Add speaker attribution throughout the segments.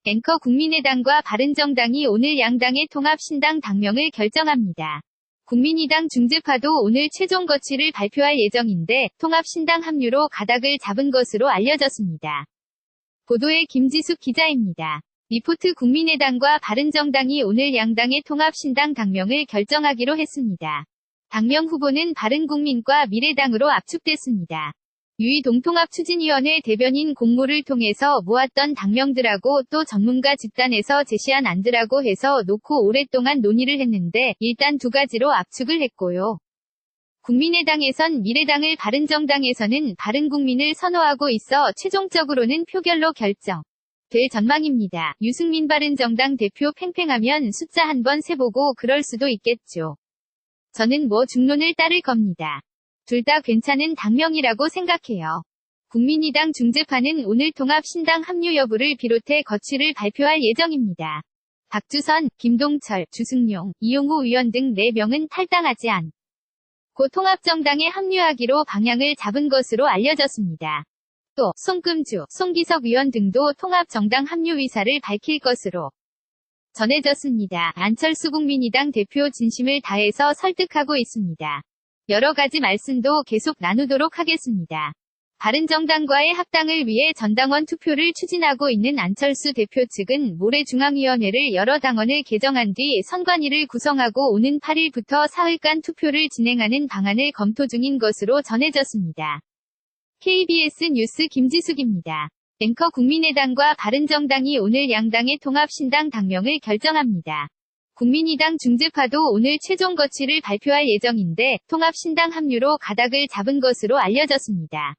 Speaker 1: 앵커 국민의당과 바른정당이 오늘 양당의 통합 신당 당명을 결정합니다. 국민의당 중재파도 오늘 최종 거취를 발표할 예정인데 통합 신당 합류로 가닥을 잡은 것으로 알려졌습니다. 보도에 김지숙 기자입니다. 리포트 국민의당과 바른정당이 오늘 양당의 통합 신당 당명을 결정하기로 했습니다. 당명 후보는 바른국민과 미래당으로 압축됐습니다. 유이동통합추진위원회 대변인 공모를 통해서 모았던 당명들하고 또 전문가 집단에서 제시한 안들하고 해서 놓고 오랫동안 논의를 했는데 일단 두 가지로 압축을 했고요. 국민의당에선 미래당을 바른정당에서는 바른국민을 선호하고 있어 최종적으로는 표결로 결정될 전망입니다. 유승민 바른정당 대표 팽팽하면 숫자 한번 세보고 그럴 수도 있겠죠. 저는 뭐 중론을 따를 겁니다. 둘 다 괜찮은 당명이라고 생각해요. 국민의당 중재파는 오늘 통합 신당 합류 여부를 비롯해 거취를 발표할 예정입니다. 박주선, 김동철, 주승용, 이용호 의원 등 4명은 탈당하지 않고 통합정당에 합류하기로 방향을 잡은 것으로 알려졌습니다. 또 송금주, 송기석 의원 등도 통합정당 합류 의사를 밝힐 것으로 전해졌습니다. 안철수 국민의당 대표 진심을 다해서 설득하고 있습니다. 여러 가지 말씀도 계속 나누도록 하겠습니다. 바른정당과의 합당을 위해 전당원 투표를 추진하고 있는 안철수 대표 측은 모레 중앙위원회를 열어 당원을 개정한 뒤 선관위를 구성하고 오는 8일부터 사흘간 투표를 진행하는 방안을 검토 중인 것으로 전해졌습니다. KBS 뉴스 김지숙입니다. 앵커 국민의당과 바른정당이 오늘 양당의 통합 신당 당명을 결정합니다. 국민의당 중재파도 오늘 최종 거취를 발표할 예정인데 통합 신당 합류로 가닥을 잡은 것으로 알려졌습니다.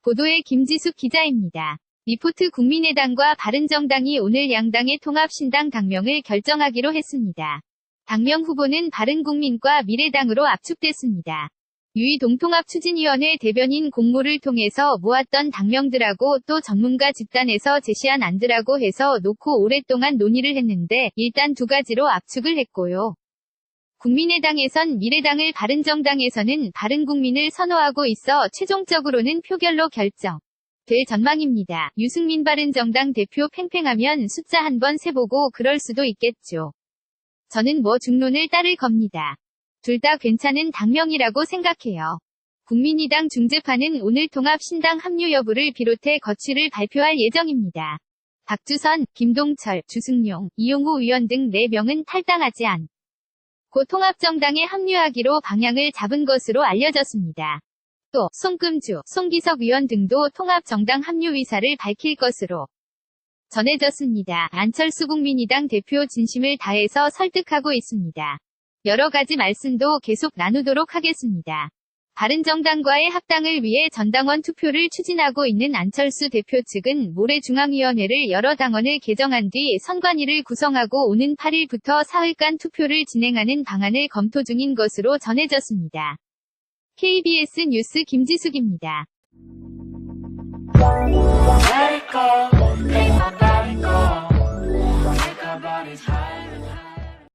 Speaker 1: 보도에 김지숙 기자입니다. 리포트 국민의당과 바른정당이 오늘 양당의 통합 신당 당명을 결정하기로 했습니다. 당명 후보는 바른국민과 미래당으로 압축됐습니다. 유이동통합추진위원회 대변인 공모를 통해서 모았던 당명들하고 또 전문가 집단에서 제시한 안들하고 해서 놓고 오랫동안 논의를 했는데 일단 두 가지로 압축을 했고요. 국민의당에선 미래당을 바른정당에서는 바른국민을 선호하고 있어 최종적으로는 표결로 결정될 전망입니다. 유승민 바른정당 대표 팽팽하면 숫자 한번 세보고 그럴 수도 있겠죠. 저는 뭐 중론을 따를 겁니다. 둘 다 괜찮은 당명이라고 생각해요. 국민의당 중재파는 오늘 통합 신당 합류 여부를 비롯해 거취를 발표할 예정입니다. 박주선, 김동철, 주승용, 이용호 의원 등 4명은 탈당하지 않고 통합정당에 합류하기로 방향을 잡은 것으로 알려졌습니다. 또 송금주, 송기석 의원 등도 통합정당 합류 의사를 밝힐 것으로 전해졌습니다. 안철수 국민의당 대표 진심을 다해서 설득하고 있습니다. 여러 가지 말씀도 계속 나누도록 하겠습니다. 바른정당과의 합당을 위해 전당원 투표를 추진하고 있는 안철수 대표 측은 모레 중앙위원회를 열어 당원을 개정한 뒤 선관위를 구성하고 오는 8일부터 사흘간 투표를 진행하는 방안을 검토 중인 것으로 전해졌습니다. KBS 뉴스 김지숙입니다.